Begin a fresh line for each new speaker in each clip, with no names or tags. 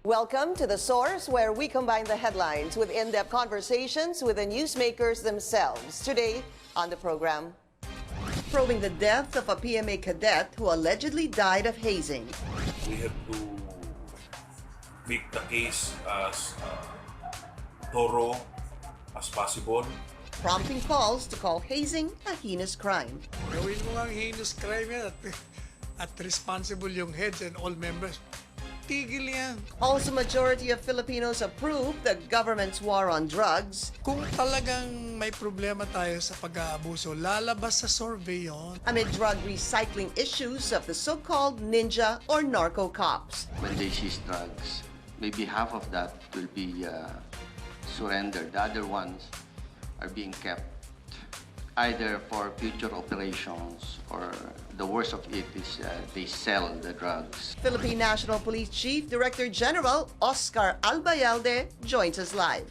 Welcome to The Source, where we combine the headlines with in-depth conversations with the newsmakers themselves. Today on the program, probing the death of a PMA cadet who allegedly died of hazing.
We have to make the case as thorough as possible.
Prompting calls to call hazing a heinous crime.
Gawin mo nga heinous crime yan at responsible yung heads and all members. Tigil yan.
Also, majority of Filipinos approve the government's war on drugs.
Kung talagang may problema tayo sa pag-aabuso, lalabas sa survey yun.
Amid drug recycling issues of the so-called ninja or narco cops.
When they seize drugs, maybe half of that will be surrendered. The other ones are being kept either for future operations or the worst of it is they sell the drugs.
Philippine National Police Chief Director General Oscar Albayalde joins us live.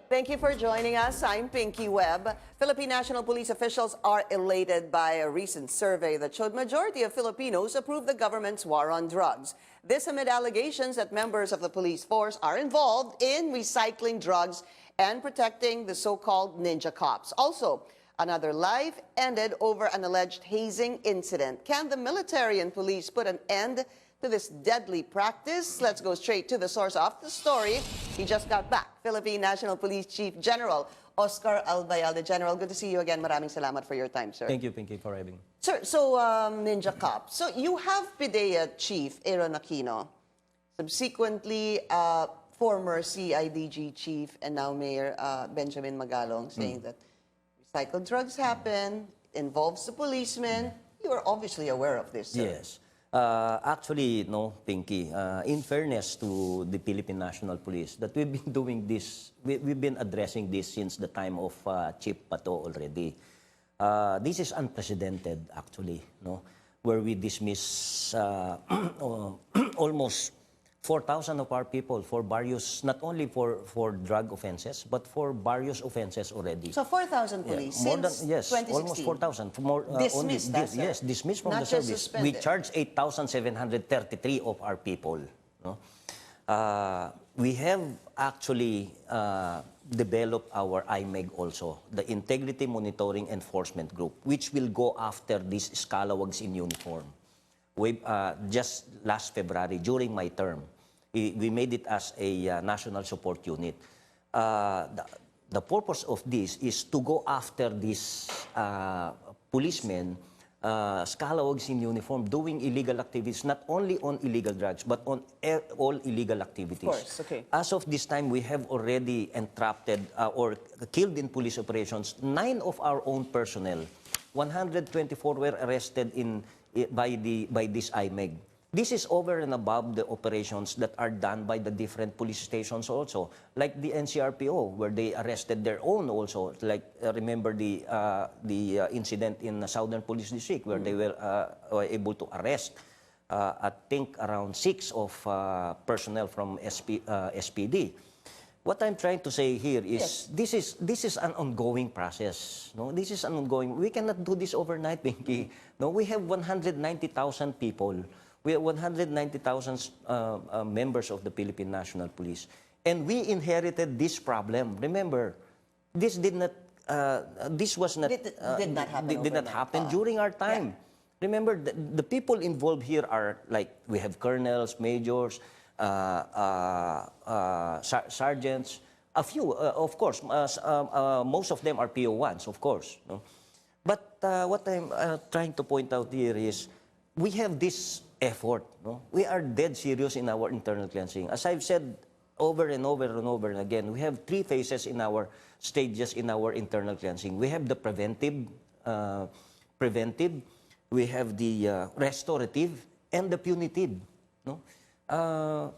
Thank you for joining us. I'm Pinky Webb. Philippine National Police officials are elated by a recent survey that showed majority of Filipinos approve the government's war on drugs. This amid allegations that members of the police force are involved in recycling drugs and protecting the so-called ninja cops. Also, another life ended over an alleged hazing incident. Can the military and police put an end to this deadly practice? Let's go straight to the source of the story. He just got back. Philippine National Police Chief General Oscar Albayalde. General, good to see you again. Maraming salamat for your time, sir.
Thank you, Pinky, for having me.
Sir, so Ninja Cop. So you have PDEA Chief Aaron Aquino, subsequently former CIDG Chief and now Mayor Benjamin Magalong saying that recycled drugs happen, involves the policemen. You are obviously aware of this, sir.
Yes. Actually, no, Pinky, in fairness to the Philippine National Police, that we've been doing this, we've been addressing this since the time of Chief Pato already. This is unprecedented, actually, no, where we dismiss almost 4,000 of our people for various, not only for drug offenses, but for various offenses already.
So 4,000 police since
yes,
2016?
almost 4,000.
Dismissed,
yes, dismissed from
Not
the
just
service.
suspended.
We charged 8,733 of our people. No? We have actually developed our IMEG also, the Integrity Monitoring Enforcement Group, which will go after these scalawags in uniform. We, just last February, during my term, we made it as a national support unit. The purpose of this is to go after these policemen, scalawags in uniform, doing illegal activities, not only on illegal drugs, but on all illegal activities.
Of course, okay.
As of this time, we have already entrapped or killed in police operations 9 of our own personnel. 124 were arrested by this IMEG. This is over and above the operations that are done by the different police stations also, like the NCRPO, where they arrested their own also. Like, remember the incident in the Southern Police District, where they were able to arrest, I think, around 6 of personnel from SPD. What I'm trying to say here is, yes, this is an ongoing process. No, this is an ongoing. We cannot do this overnight, Pinky. No, we have 190,000 people. We have 190,000 members of the Philippine National Police, and we inherited this problem. Remember, this did not. This was not.
Did not happen.
Did not happen during our time. Yeah. Remember, the people involved here are like we have colonels, majors, sergeants, a few, of course. Most of them are PO1s, of course. No? But what I'm trying to point out here is we have this effort. No? We are dead serious in our internal cleansing. As I've said over and over and over and again, we have 3 phases in our stages in our internal cleansing. We have the preventive, we have the restorative, and the punitive. No?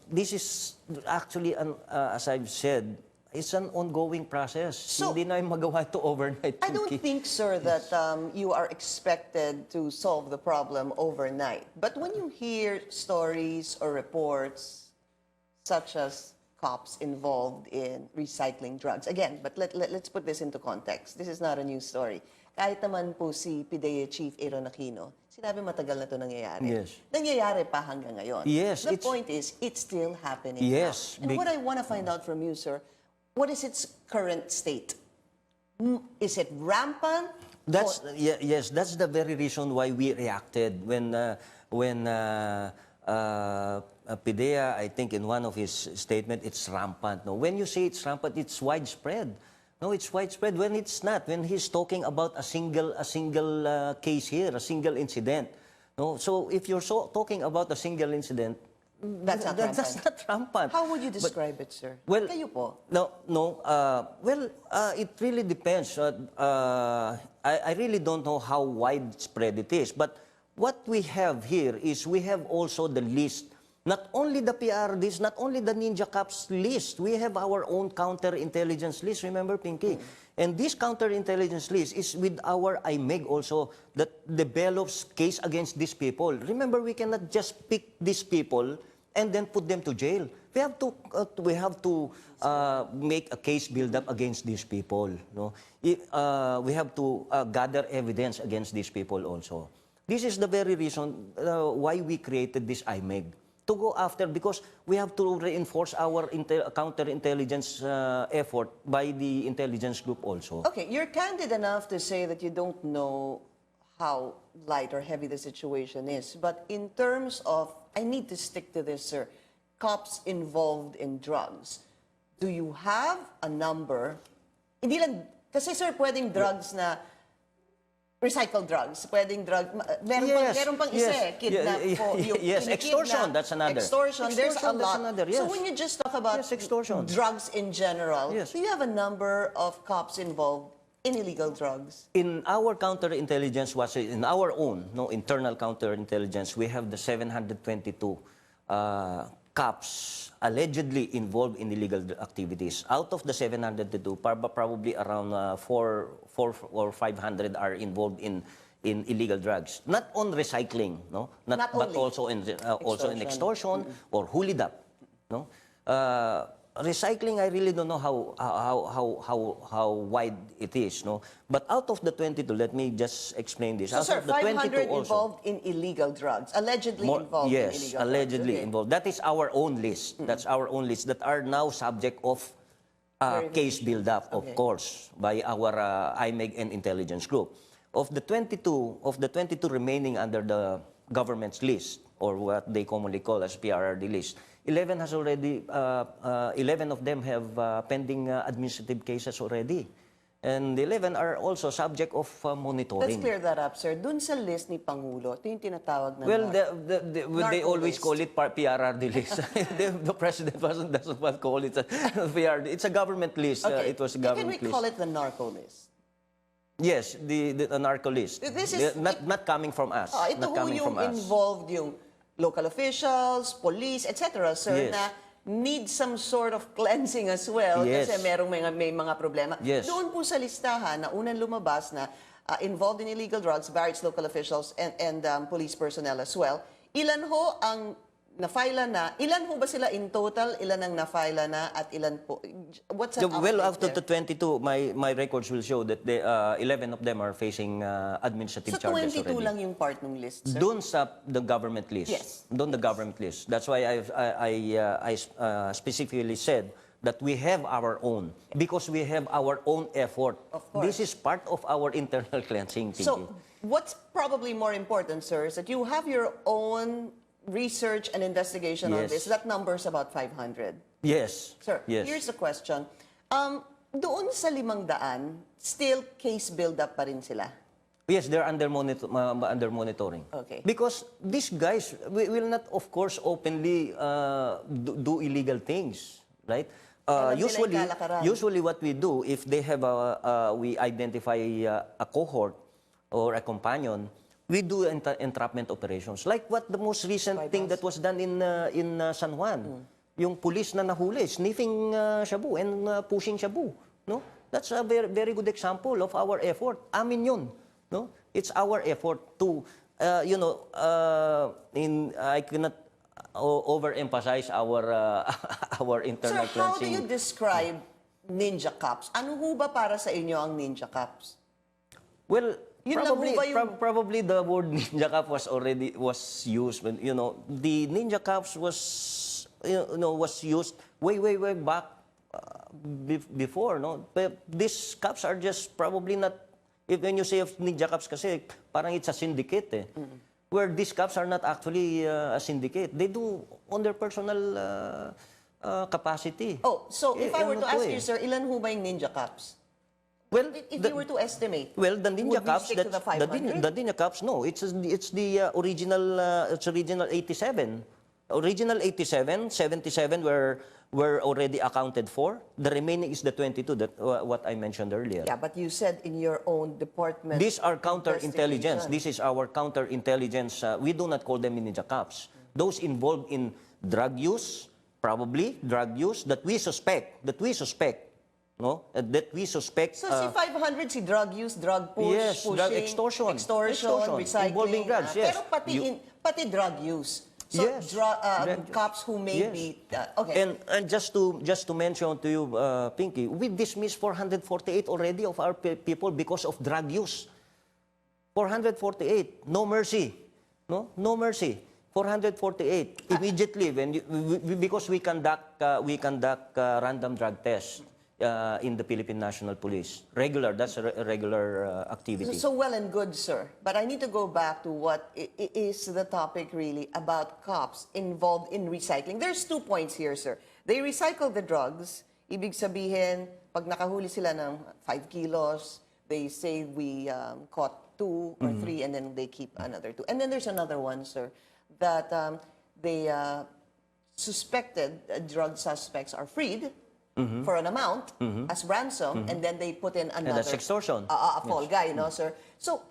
This is actually, as I've said, it's an ongoing process.
So,
hindi na magawa ito overnight.
I don't think, sir, that you are expected to solve the problem overnight. But when you hear stories or reports such as cops involved in recycling drugs. Again, but let's put this into context. This is not a news story. Kahit naman po si PDEA Chief Aaron Aquino, sinabi matagal na ito nangyayari.
Yes.
Nangyayari pa hanggang ngayon.
Yes,
The
it's-
point is, it's still happening
Yes,
now. And what I want to find out from you, sir, what is its current state? Is it rampant?
That's yes. That's the very reason why we reacted when PIDEA, I think in one of his statement, it's rampant. No, when you say it's rampant, it's widespread. No, it's widespread. When it's not, when he's talking about a single case here, a single incident. No, so if you're talking about a single incident,
That's not rampant.
that's not rampant.
How would you describe it, sir?
Well,
Kayo po.
No. It really depends. I really don't know how widespread it is. But what we have here is we have also the list. Not only the PRDs, not only the Ninja Cops list. We have our own counterintelligence list. Remember, Pinky? And this counterintelligence list is with our IMEG also that develops case against these people. Remember, we cannot just pick these people and then put them to jail. We have to make a case build up against these people. No? We have to gather evidence against these people also. This is the very reason why we created this IMEG. To go after, because we have to reinforce our counterintelligence effort by the intelligence group also.
Okay, you're candid enough to say that you don't know how light or heavy the situation is. But in terms of, I need to stick to this, sir, cops involved in drugs, do you have a number? Hindi lang, kasi sir, pwedeng drugs na recycled drugs, pwedeng drug, meron pang isa eh, kidnap po. Yung
Yes, extortion, that's another.
Extortion, there's a
Extortion, that's
lot.
another,
So
yes.
when you just talk about
Yes, extortion.
drugs in general,
Yes.
do you have a number of cops involved in illegal drugs?
In our counterintelligence, in our own internal counterintelligence, we have the 722 cops allegedly involved in illegal activities. Out of the 702, probably around 400 or 500 are involved in illegal drugs. Not on recycling, no,
Not
but
only.
also in extortion or hulidap, no. Recycling, I really don't know how wide it is, no. But out of the 22, let me just explain this.
So,
Out
sir,
of the 22
500 involved in illegal drugs, allegedly involved
yes,
in illegal
allegedly
drugs. Okay.
involved. That is our own list. That's our own list that are now subject of case build-up, of
Okay.
course, by our IMEG and intelligence group. Of the 22 remaining under the government's list, or what they commonly call as PRRD list, 11 of them have pending administrative cases already. And the 11 are also subject of monitoring.
Let's clear that up, sir. Dun sa list ni Pangulo, ito yung tinatawag na
Well, they
narco
always
list.
call it PRRD list. The president doesn't want to call it a PRRD. It's a government list.
Okay.
It was a
Can
government
we
list.
call it the narco list?
Yes, the narco list.
This is-
not coming from us.
Ito
not
ho
coming
yung
from us.
involved yung local officials, police, etc., sir,
Yes.
na need some sort of cleansing as well
Yes.
kasi may mga problema.
Yes.
Doon po sa listahan na unang lumabas na involved in illegal drugs, various local officials and police personnel as well. Ilan ho ang na-file na? Ilan ho ba sila in total? Ilan ang na-file na at ilan po? What's an
Well,
update
after
there?
the 22, my records will show that 11 of them are facing administrative
So
charges
22
already.
lang yung part ng list, sir?
Doon sa the government list.
Yes.
Doon the government list. That's why I specifically said that we have our own because we have our own effort.
Of course.
This is part of our internal cleansing. Pinky.
So, what's probably more important, sir, is that you have your own research and investigation on
Yes.
this. That number is about 500.
Yes.
Sir,
Yes.
here's the question. Doon sa 500, still case build-up pa rin sila?
Yes, they're under monitoring.
Okay.
Because these guys will not, of course, openly do illegal things, right?
Alam nila yung kalakaran.
Usually what we do, if they have we identify a cohort or a companion, we do entrapment operations. Like what the most recent thing that was done in San Juan. Yung police na nahuli, sniffing shabu and pushing shabu. No? That's a very, very good example of our effort. Amin yun. No? It's our effort to, I overemphasize our our internal
Sir, how do
cleansing.
you describe ninja cops? Ano ho ba para sa inyo ang ninja cops?
Well,
Yun lang
probably,
ho ba yung-
probably the word ninja cop was used when, you know, the ninja cops was used way back before, no. But these cops are just probably not. If when you say of ninja cops, kasi parang it's a syndicate, eh. Where these cops are not actually a syndicate. They do on their personal capacity.
Oh, so if I were
ano
to ask
eh.
you, sir, ilan ho ba yung ninja cops?
Well,
If you were to estimate,
well, the ninja
would we
cops,
stick to the
the
500?
ninja cops, no, it's the original, it's original 87. Original 87, 77 were already accounted for. The remaining is the 22 that what I mentioned earlier.
Yeah, but you said in your own department.
These are counterintelligence.
investigation.
This is our counterintelligence. We do not call them ninja cops. Those involved in drug use, probably drug use that we suspect, no, that we suspect.
So si 500, si drug use, drug push,
Yes,
pushing,
drug extortion.
extortion, recycling.
Involving drugs, yes.
Pero pati drug use. So
Yes, drug use.
cops who may
Yes.
be, okay.
And just to mention to you, Pinky, we dismissed 448 already of our people because of drug use. 448, no mercy, no mercy. 448 immediately because we conduct random drug tests in the Philippine National Police. That's a regular activity.
So well and good, sir. But I need to go back to what is the topic really about cops involved in recycling. There's 2 points here, sir. They recycle the drugs. Ibig sabihin, pag nakahuli sila ng 5 kilos, they say we caught 2 or 3 and then they keep another 2. And then there's another one, sir, that they suspected drug suspects are freed for an amount as ransom, and then they put in another.
that's extortion.
A fall guy, no, sir? So,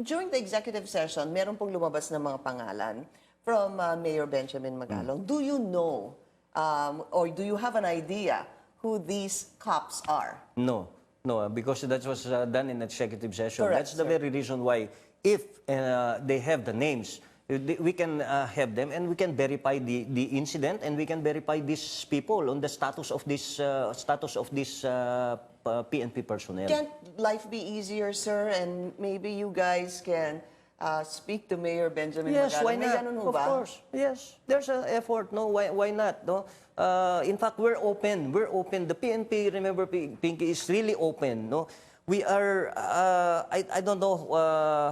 during the executive session, meron pong lumabas ng mga pangalan from Mayor Benjamin Magalong. Do you know, or do you have an idea who these cops are?
No, because that was done in executive session.
Correct,
That's the
sir.
very reason why, if they have the names, we can have them and we can verify the incident, and we can verify these people on the status of this PNP personnel.
Can't life be easier, sir? And maybe you guys can speak to Mayor Benjamin
Yes,
Magalong.
why
May
not?
ganun ho
Of
ba?
course, yes. There's an effort. No, why not? No. In fact, we're open. The PNP, remember, Pinky, is really open. No. We are. I don't know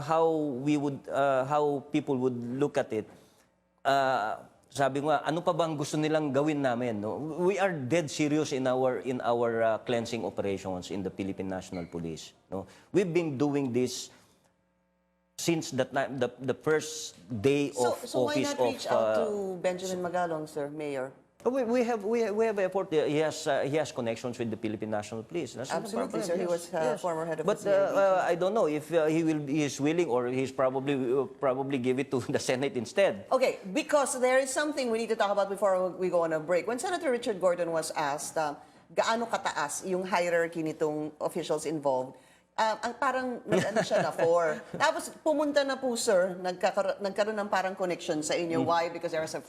how people would look at it. Sabi nga, ano pa bang gusto nilang gawin namin? No? We are dead serious in our cleansing operations in the Philippine National Police. No? We've been doing this since the first day of
So why
office
not reach out to Benjamin Magalong, sir, Mayor?
we have effort. He has connections with the Philippine National Police. That's not a
Absolutely,
problem.
sir. He was former head of
But
the CID.
I don't know if he is willing, or he's probably give it to the Senate instead.
Okay, because there is something we need to talk about before we go on a break. When Senator Richard Gordon was asked, gaano kataas yung hierarchy nitong officials involved, ang parang ano siya na 4. Tapos pumunta na po, sir, nagkaroon ng parang connection sa inyo. Why? Because there was a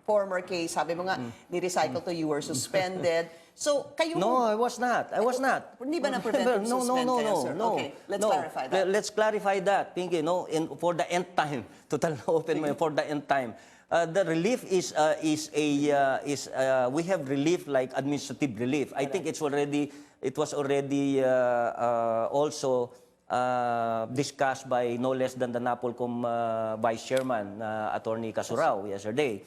former case, sabi mo nga, ni-recycle to, you were suspended. So, kayo...
No, I was not.
Hindi ba na-prevent
No,
kayo, sir?
no.
Okay, let's clarify that.
Let's clarify that, Pinky. No, for the end time, total na open mo, for the end time. The relief is we have relief like administrative relief. I think it was already also discussed by no less than the NAPOLCOM Vice Chairman, Attorney Casurao, yesterday.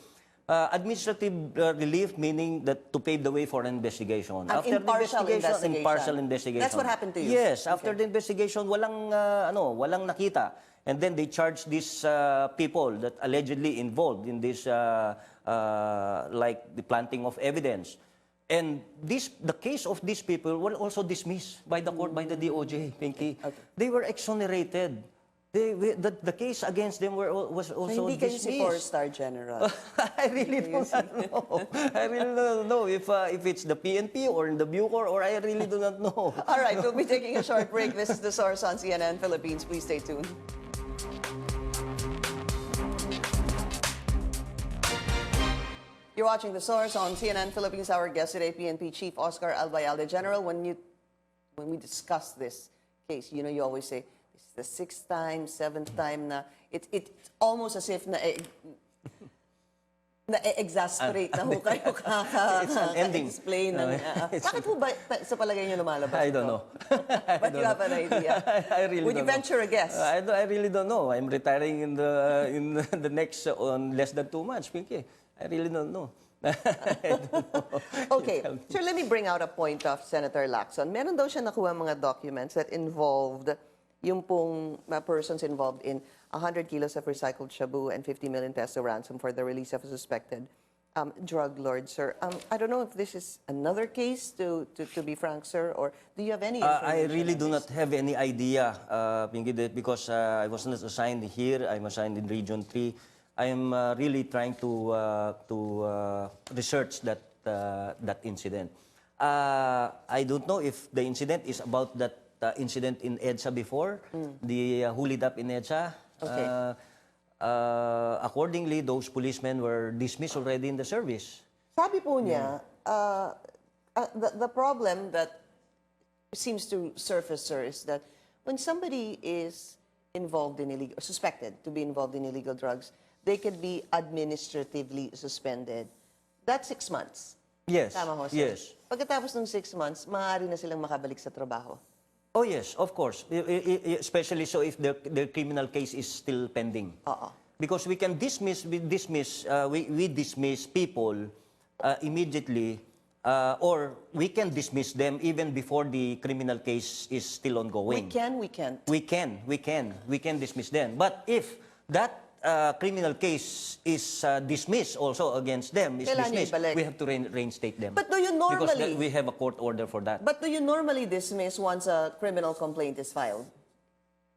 Administrative relief, meaning that to pave the way for an investigation.
An impartial investigation.
Impartial investigation.
That's what happened to you?
Yes, after the investigation, walang nakita. And then they charged these people that allegedly involved in this, like the planting of evidence. And the case of these people were also dismissed by the court, by the DOJ, Pinky.
Okay.
They were exonerated. The case against them was also
Hindi kayo
dismissed.
si 4-star general.
I really do not know. I really don't know if it's the PNP or in the Bucor, or I really do not know.
All right, we'll be taking a short break. This is The Source on CNN Philippines. Please stay tuned. You're watching The Source on CNN Philippines. Our guest today, PNP Chief Oscar Albayalde. General, when we discuss this case, you know, you always say this is the sixth time, seventh time na it's almost as if na-exasperate na ho kayo
It's an ending.
explain bakit ho ba sa palagay niyo lumalabas
I don't
ito?
know.
But you have an idea.
I really
Would you
don't know.
venture a guess?
I really don't know. I'm retiring in the next on less than 2 months, Pinky. I really don't know. I don't know.
Okay, so let me bring out a point of Senator Lacson. Meron daw siya nakuha mga documents that involved yung pong persons involved in 100 kilos of recycled shabu and 50 million peso ransom for the release of a suspected drug lord, sir. I don't know if this is another case, to be frank, sir, or do you have any information?
I really do
on
not have any idea, Pinky, because I was not assigned here. I'm assigned in Region 3. I am really trying to research that incident. I don't know if the incident is about that incident in EDSA before, the hulid up in EDSA.
Okay.
Accordingly, those policemen were dismissed already in the service.
Sabi po niya, the problem that seems to surface, sir, is that when somebody is involved in illegal, suspected to be involved in illegal drugs, they could be administratively suspended. That's 6 months.
Yes.
Tama ho, sir?
Yes.
Pagkatapos ng 6 months, maaari na silang makabalik sa trabaho.
Oh yes, of course. Especially so if the criminal case is still pending. Because we can dismiss people immediately, or we can dismiss them even before the criminal case is still ongoing.
We can't.
We can dismiss them. But if that criminal case is dismissed also against them, is
Kailan
dismissed,
ibalik?
we have to reinstate them.
But do you
Because
normally-
we have a court order for that.
But do you normally dismiss once a criminal complaint is filed?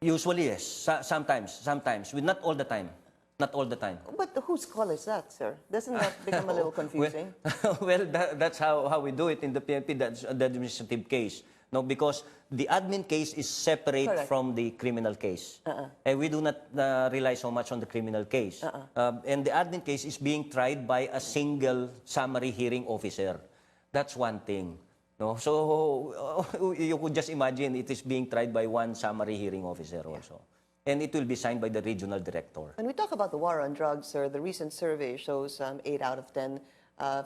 Usually, yes. Sometimes. Not all the time. Not all the time.
But whose call is that, sir? Doesn't that become a little confusing?
Well, that's how we do it in the PNP, that's the administrative case. No, because the admin case is separate
Correct.
from the criminal case. And we do not rely so much on the criminal case. And the admin case is being tried by a single summary hearing officer. That's one thing. No? So you could just imagine it is being tried by one summary hearing officer also. And it will be signed by the regional director.
When we talk about the war on drugs, sir, the recent survey shows 8 out of 10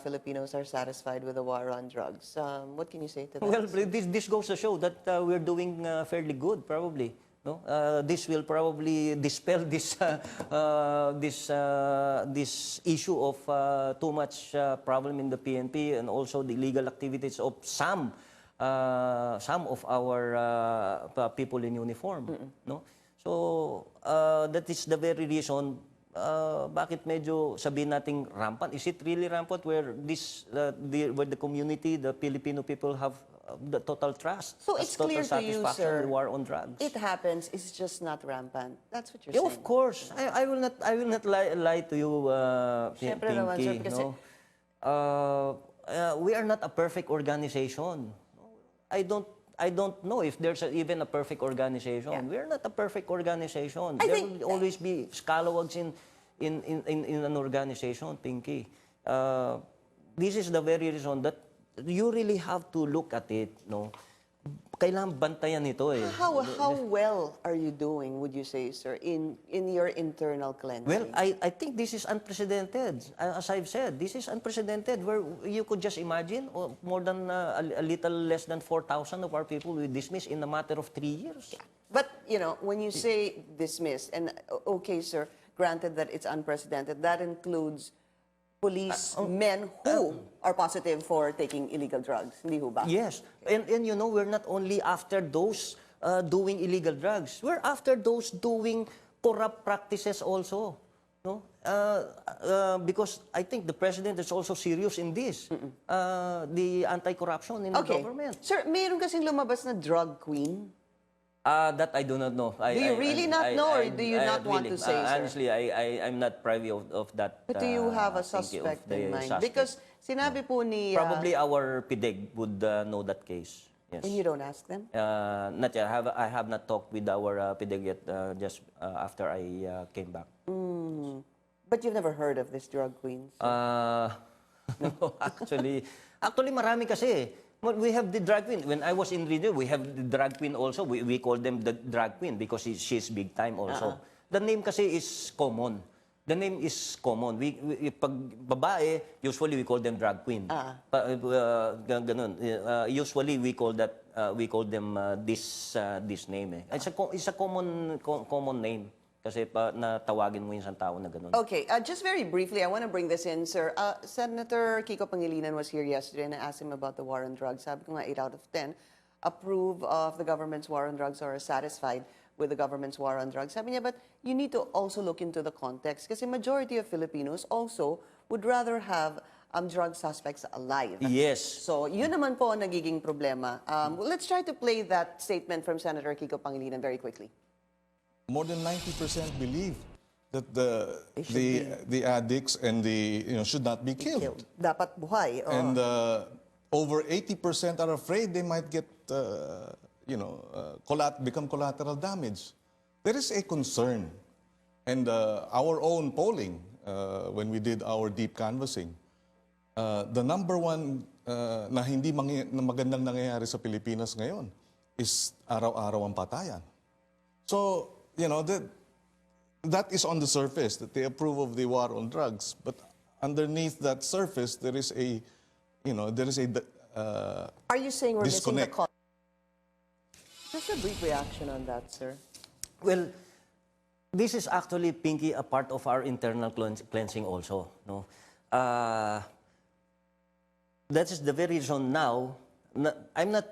Filipinos are satisfied with the war on drugs. What can you say to that?
Well, this goes to show that we're doing fairly good, probably. No? This will probably dispel this this issue of too much problem in the PNP and also the illegal activities of some of our people in uniform. No? So that is the very reason bakit medyo sabihin nating rampant. Is it really rampant where where the community, the Filipino people have the total trust?
So it's
total
clear to you,
satisfaction
sir,
in the war on drugs?
It happens, it's just not rampant. That's what you're
Yeah,
saying.
of course. I will not lie to you,
Siyempre naman, sir,
Pinky.
kasi-
No? We are not a perfect organization. I don't know if there's even a perfect organization.
Yeah.
We are not a perfect organization.
I
There
think-
will always be scalawags in an organization, Pinky. This is the very reason that you really have to look at it. No, kailangan bantayan ito eh.
How well are you doing, would you say, sir, in your internal cleansing?
Well, I think this is unprecedented. As I've said, this is unprecedented where you could just imagine more than a little less than 4,000 of our people we dismissed in a matter of 3 years.
But, you know, when you say dismissed, and okay, sir, granted that it's unprecedented, that includes police men who are positive for taking illegal drugs. Hindi ho ba?
Yes. And you know, we're not only after those doing illegal drugs. We're after those doing corrupt practices also. No? Because I think the president is also serious in this. The anti-corruption in the government.
Sir, mayroon kasing lumabas na drug queen.
That I do not know.
Do you really not know, or do you not want to say, sir?
Honestly, I'm not privy of that.
But do you have a
thinking of
suspect
the
in mind?
suspect.
Because sinabi po ni...
Probably our PIDEG would know that case. Yes.
And you don't ask them?
Not yet. I have not talked with our PIDEG yet, just after I came back.
But you've never heard of this drug queen? So.
Actually, marami kasi. We have the drag queen. When I was in radio, we have the drag queen also. We call them the drag queen because she's big time also. The name kasi is common. The name is common. Pag babae, usually we call them drag queen. Ganun. Usually we call them this name. It's a common name. Kasi natawagin mo yung isang tao na ganun.
Okay, just very briefly, I want to bring this in, sir. Senator Kiko Pangilinan was here yesterday and I asked him about the war on drugs. Sabi ko nga 8 out of 10 approve of the government's war on drugs or are satisfied with the government's war on drugs. Sabi niya, but you need to also look into the context kasi majority of Filipinos also would rather have drug suspects alive.
Yes.
So, yun naman po ang nagiging problema. Let's try to play that statement from Senator Kiko Pangilinan very quickly.
More than 90% believe that the addicts and should not be killed.
Dapat buhay.
And over 80% are afraid they might get become collateral damage. There is a concern, and our own polling when we did our deep canvassing, the number one na hindi na magandang nangyayari sa Pilipinas ngayon is araw-araw ang patayan. So that is on the surface, that they approve of the war on drugs. But underneath that surface, there is a
Are you saying we're missing the
disconnect.
context? Just a brief reaction on that, sir.
Well, this is actually, Pinky, a part of our internal cleansing also. No? That is the very reason now. I'm not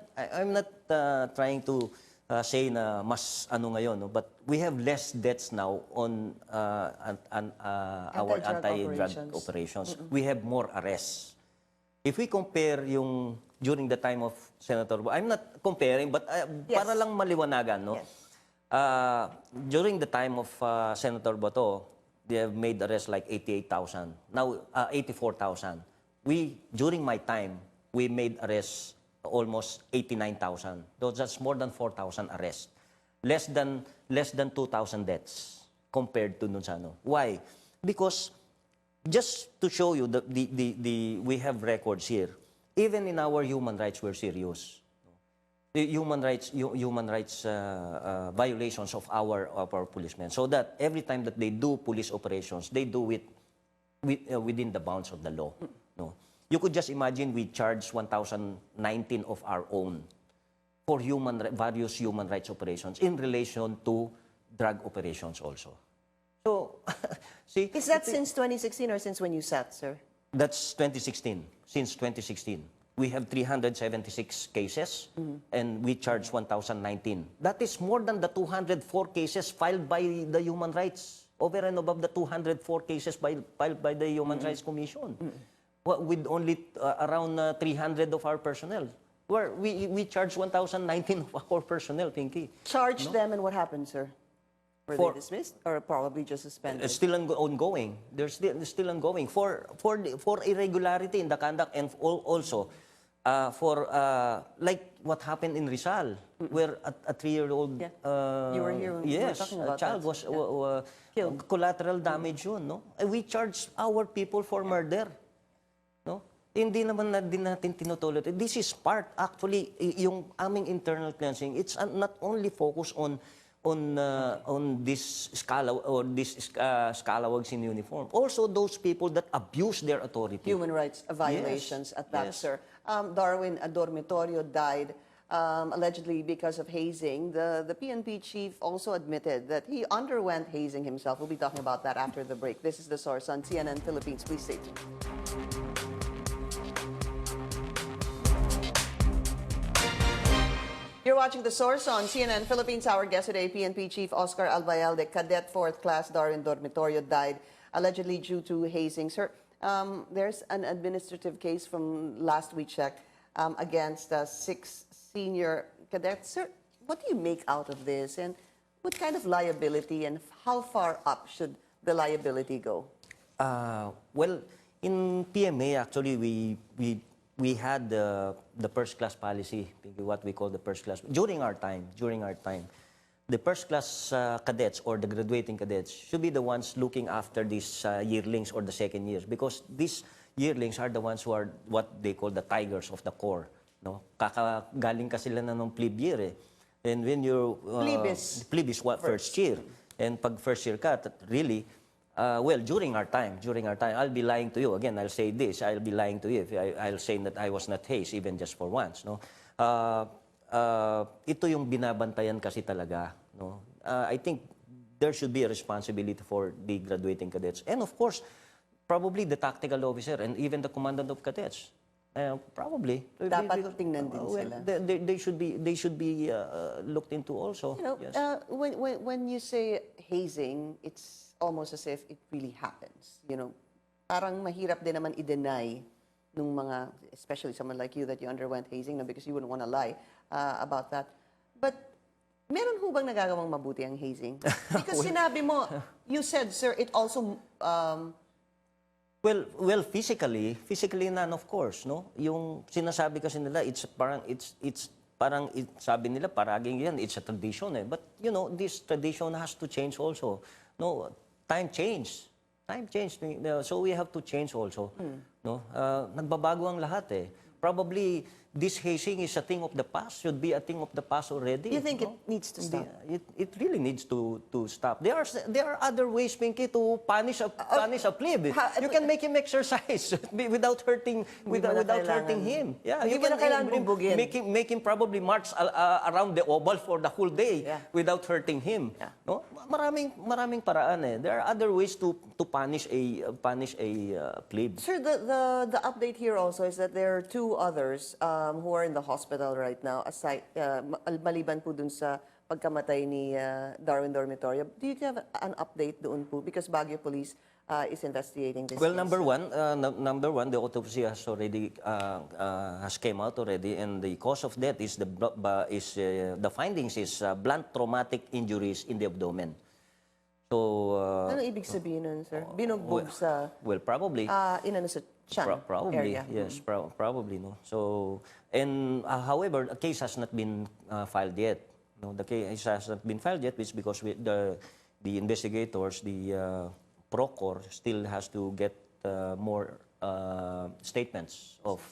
trying to say na mas ano ngayon, no? But we have less deaths now on our anti-drug operations. We have more arrests. If we compare yung during the time of Senator Bo, I'm not comparing, but para lang maliwanagan, no?
Yes.
During the time of Senator Boto, they have made arrests like 88,000. Now, 84,000. During my time, we made arrests almost 89,000. That's more than 4,000 arrests. Less than 2,000 deaths compared to nun sa ano. Why? Because just to show you we have records here. Even in our human rights, we're serious. The human rights violations of our policemen. So that every time that they do police operations, they do it within the bounds of the law. No, you could just imagine we charge 1,019 of our own for various human rights operations in relation to drug operations also. So, see,
Is that since 2016 or since when you sat, sir?
that's 2016. Since 2016. We have 376 cases, and we charge 1,019. That is more than the 204 cases filed by the Human Rights, over and above the 204 cases filed by the Human Rights Commission, with only around 300 of our personnel. Where we charge 1,019 of our personnel, Pinky.
Charged them, and what happened, sir? Were they dismissed or probably just suspended?
It's still ongoing. They're still ongoing for irregularity in the conduct, and also for like what happened in Rizal, where a 3-year-old
You were here when we were
yes,
talking
a
about
child
that.
was
Killed.
collateral damage yun, no? And we charge our people for murder, no? Hindi naman din natin tinutolerate. This is part actually yung aming internal cleansing. It's not only focused on this scalawags in uniform. Also those people that abuse their authority.
Human rights violations at that,
yes.
sir. Darwin, a dormitorio died allegedly because of hazing. The PNP chief also admitted that he underwent hazing himself. We'll be talking about that after the break. This is The Source on CNN Philippines. Please stay tuned. You're watching The Source on CNN Philippines. Our guest today, PNP Chief Oscar Albayalde, Cadet 4th Class Darwin Dormitorio, died allegedly due to hazing. Sir, there's an administrative case from last we checked against 6 senior cadets. Sir, what do you make out of this, and what kind of liability and how far up should the liability go?
Well, in PMA, actually, we had the first class policy, what we call the first class. During our time, the first class cadets or the graduating cadets should be the ones looking after these yearlings or the second years, because yearlings are the ones who are what they call the tigers of the corps. No? Kakagaling ka sila na nung plebe year eh. And when you're... Plebe is what, first year. And pag first year ka, really, well, during our time, I'll be lying to you. Again, I'll say this, I'll be lying to you if I'll say that I was not hazed, even just for once. No? Ito yung binabantayan kasi talaga. No? I think there should be a responsibility for the graduating cadets. And of course, probably the tactical officer and even the commandant of cadets. Probably.
Dapat tingnan din sila.
They should be looked into also.
You know,
yes.
when you say hazing, it's almost as if it really happens. You know, parang mahirap din naman i-deny nung mga, especially someone like you that you underwent hazing, no, because you wouldn't want to lie about that. But meron ho bang nagagawang mabuti ang hazing? Because sinabi mo, you said, sir, it also...
Well, physically none, of course, no? Yung sinasabi kasi nila, sabi nila paraging yan, it's a tradition eh. But you know, this tradition has to change also. No, time changed. So we have to change also. No, nagbabago ang lahat eh. Probably this hazing is a thing of the past. Should be a thing of the past already.
You think it needs to stop?
It really needs to stop. There are other ways, Pinky, to punish a plebe. You can make him exercise without hurting him. Yeah, you can make him probably march around the oval for the whole day without hurting him.
Yeah.
No, maraming paraan eh. There are other ways to punish a plebe.
Sir, the update here also is that there are two others who are in the hospital right now, aside, maliban po dun sa pagkamatay ni Darwin Dormitorio. Do you have an update doon po? Because Baguio Police is investigating this
Well,
case.
number one, the autopsy has already has came out already, and the cause of death is the findings is blunt traumatic injuries in the abdomen. So,
ano ibig sabihin nun, sir? Binugbog sa...
Well, probably.
Inano sa tiyan
Probably,
area.
yes, probably, no. So, and however, a case has not been filed yet. No, the case has not been filed yet, which because the investigators, the Procor, still has to get more statements of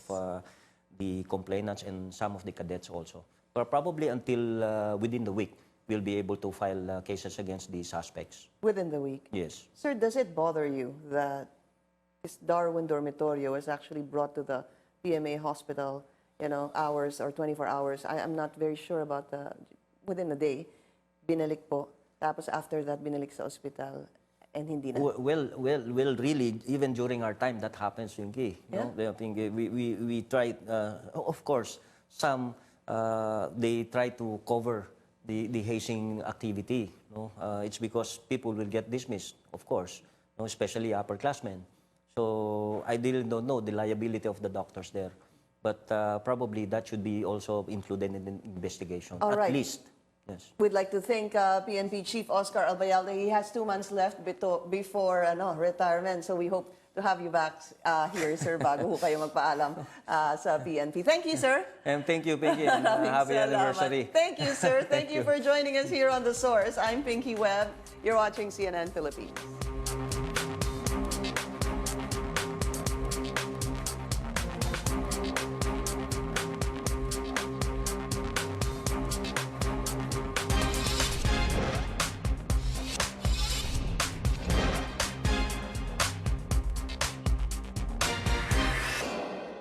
the complainants and some of the cadets also. But probably until within the week, we'll be able to file cases against the suspects.
Within the week?
Yes.
Sir, does it bother you that this Darwin Dormitorio was actually brought to the PMA hospital, you know, hours or 24 hours? I'm not very sure about within a day, binalik po. Tapos after that, binalik sa ospital and hindi na.
Well, really, even during our time, that happens, Pinky.
Yeah.
No? I think we tried, of course, some, they try to cover the hazing activity. No? It's because people will get dismissed, of course, no? Especially upperclassmen. So I really don't know the liability of the doctors there. But probably that should be also included in the investigation,
All right.
at least. Yes.
We'd like to thank PNP Chief Oscar Albayalde. He has 2 months left before retirement. So we hope to have you back here, sir, bago ho kayo magpaalam sa PNP. Thank you, sir.
And thank you, Pinky, and happy anniversary.
Thank you, sir. Thank you for joining us here on The Source. I'm Pinky Webb. You're watching CNN Philippines.